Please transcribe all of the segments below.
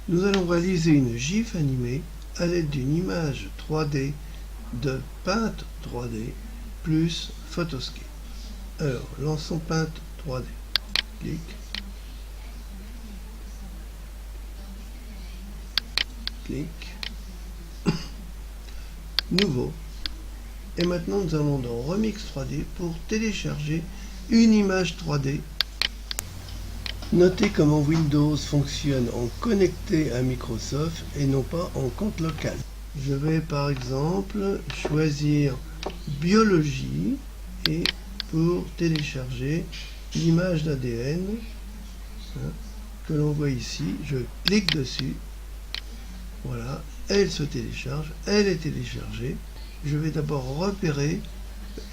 Nous allons réaliser une GIF animée à l'aide d'une image 3D de Paint 3D plus Photoscape. Alors, lançons Paint 3D. Clic. Clic. Nouveau. Et maintenant, nous allons dans Remix 3D pour télécharger une image 3D. Notez comment Windows fonctionne en connecté à Microsoft et non pas en compte local. Je vais par exemple choisir biologie et pour télécharger l'image d'ADN que l'on voit ici, je clique dessus. Voilà, elle se télécharge, elle est téléchargée. Je vais d'abord repérer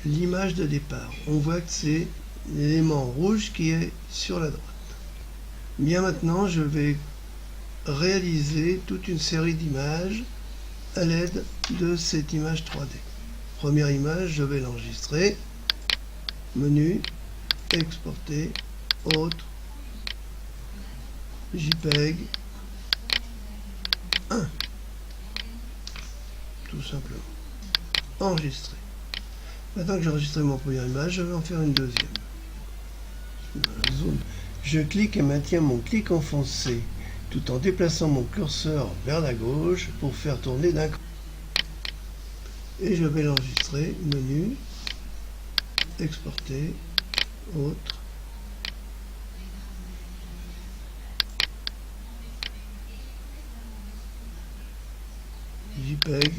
l'image de départ. On voit que c'est l'élément rouge qui est sur la droite. Bien maintenant, je vais réaliser toute une série d'images à l'aide de cette image 3D. Première image, je vais l'enregistrer. Menu, exporter, autre, JPEG 1. Tout simplement. Enregistrer. Maintenant que j'ai enregistré mon première image, je vais en faire une deuxième. Zoom. Je clique et maintiens mon clic enfoncé tout en déplaçant mon curseur vers la gauche pour faire tourner d'un cran. Et je vais l'enregistrer. Menu, exporter, autre, JPEG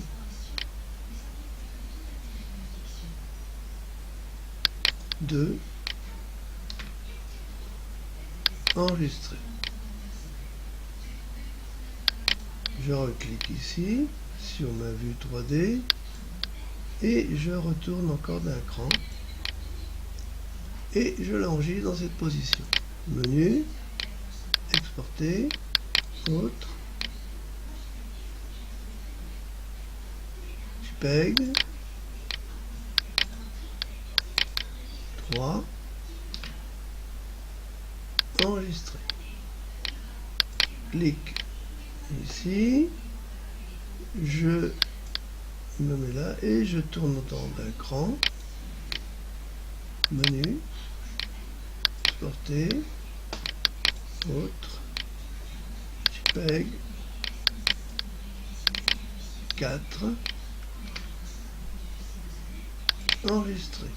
2, enregistrer. Je reclique ici sur ma vue 3D et je retourne encore d'un cran et je l'enregistre dans cette position. Menu, exporter, autre, JPEG 3, enregistrer. Clic ici, je me mets là et je tourne autour d'un cran. Menu, exporter, autre, JPEG 4, enregistrer.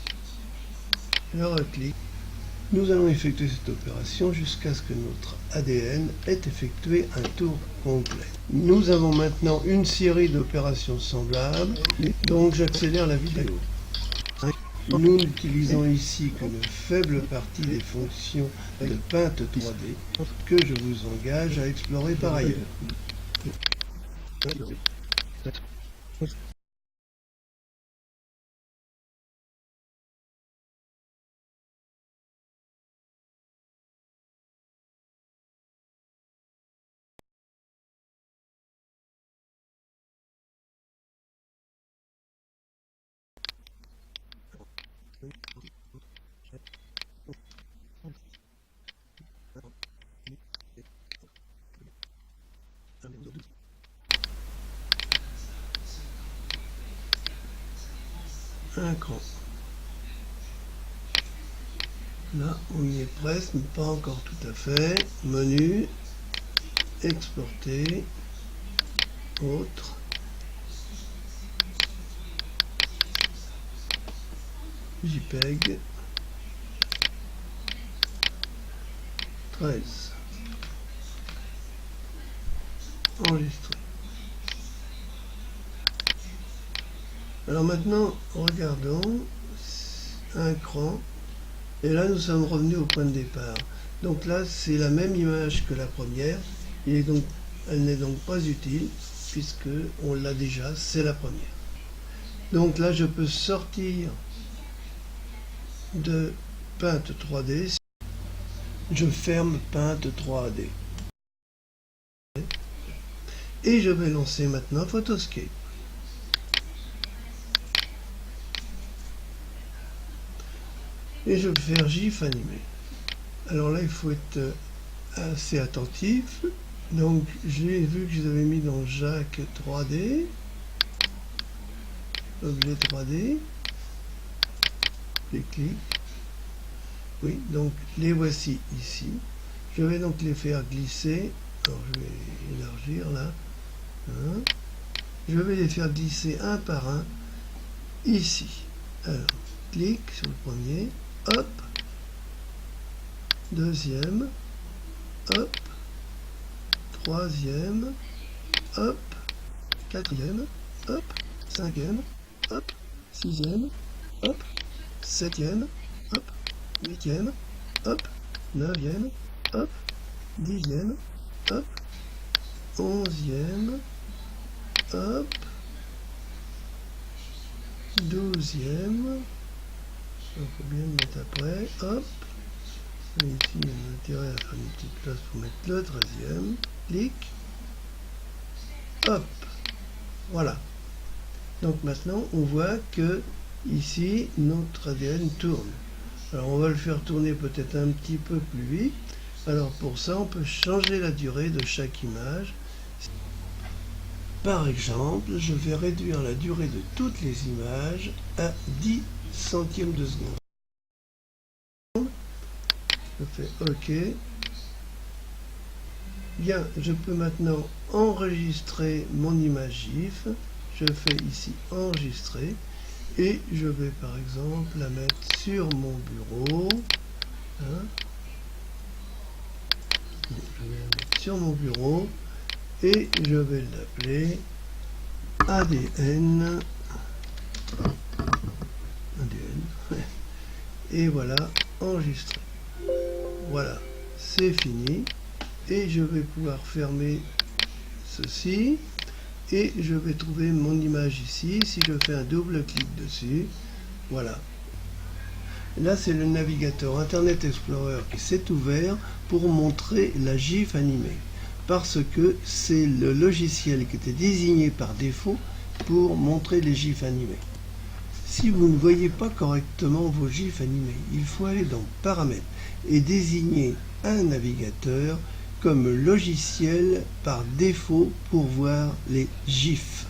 Je reclique. Nous allons effectuer cette opération jusqu'à ce que notre ADN ait effectué un tour complet. Nous avons maintenant une série d'opérations semblables, donc j'accélère la vidéo. Nous n'utilisons ici qu'une faible partie des fonctions de Paint 3D que je vous engage à explorer par ailleurs. Un cran. Là, on y est presque, mais pas encore tout à fait. Menu, exporter, autre, JPEG 13, enregistrer. Alors maintenant, regardons un cran, et là nous sommes revenus au point de départ. Donc là, c'est la même image que la première, elle n'est donc pas utile, puisque on l'a déjà, c'est la première. Donc là, je peux sortir de Paint 3D, je ferme Paint 3D. Et je vais lancer maintenant Photoscape. Et je vais faire GIF animé. Alors là, il faut être assez attentif. Donc j'ai vu que je l'avais mis dans Jacques 3D, objet 3D, je clique, oui, donc les voici ici. Je vais donc les faire glisser, alors je vais élargir là, hein. Je vais les faire glisser un par un ici. Alors, clique sur le premier, hop, deuxième, hop, troisième, hop, quatrième, hop, cinquième, hop, sixième, hop, septième, hop, huitième, hop, neuvième, hop, dixième, hop, onzième, hop, douzième, il faut bien le mettre après, hop, et ici on a intérêt à faire une petite place pour mettre le 13e, clic, hop, voilà. Donc maintenant on voit que ici notre ADN tourne. Alors on va le faire tourner peut-être un petit peu plus vite. Alors pour ça on peut changer la durée de chaque image. Par exemple, je vais réduire la durée de toutes les images à 10 centièmes de seconde. Je fais OK. Bien, je peux maintenant enregistrer mon image GIF. Je fais ici enregistrer et je vais par exemple la mettre sur mon bureau. Hein. Je vais la mettre sur mon bureau et je vais l'appeler ADN. Et voilà, enregistré. Voilà, c'est fini. Et je vais pouvoir fermer ceci. Et je vais trouver mon image ici. Si je fais un double clic dessus, voilà. Là, c'est le navigateur Internet Explorer qui s'est ouvert pour montrer la GIF animée. Parce que c'est le logiciel qui était désigné par défaut pour montrer les GIFs animés. Si vous ne voyez pas correctement vos GIFs animés, il faut aller dans Paramètres et désigner un navigateur comme logiciel par défaut pour voir les GIFs.